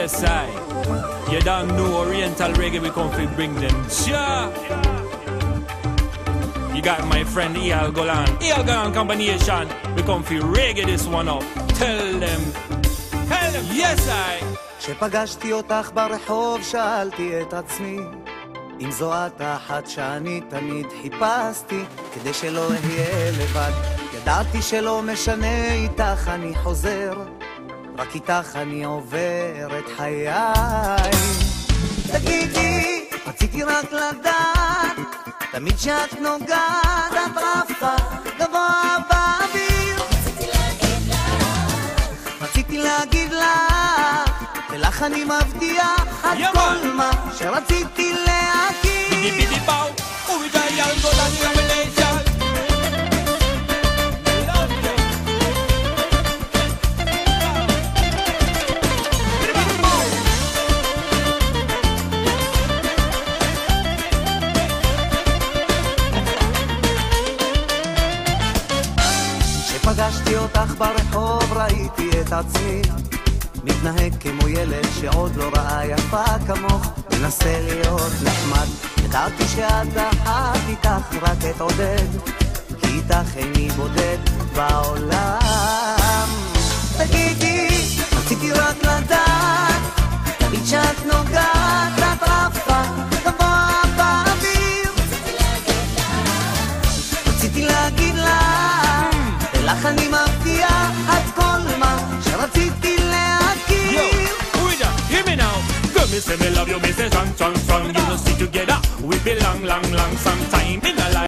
Yes, I. You don't know Oriental reggae, we come to bring them. Sure. You got my friend Eyal Golan. Eyal Golan combination. We come to reggae this one up. Tell them. Yes, I. כשפגשתי אותך ברחוב שאלתי את עצמי אם זו את האחת שאני תמיד חיפשתי כדי שלא אהיה לבד. ידעתי שלא משנה איתך אני חוזר, רק איתך אני עובר את חיי. תגידי, רציתי רק לדעת, תמיד שאת נוגעת את רפה גבוה באוויר. רציתי להגיד לך, ולך אני מבטיח את כל מה שרציתי להגיד. בידי בידי באו, אייל גולן קומבינצ'ן. כשפגשתי אותך ברחוב ראיתי את עצמי מתנהג כמו ילד שעוד לא ראה יפה כמוך, מנסה להיות נחמד. ידעתי שאת אחת איתך רק אתעודד, כי איתך איני בודד בעולם. תגידי, רציתי רק לדעת, תמיד שאת נוגעת את רפה גבוה באוויר. רציתי להגיד לך, ולך אני מבטיח את כל מה שרציתי להגיד. Hear me now. Girl, me say me love you, me say strong, strong, strong. You know, see together, we belong, long, long, some time.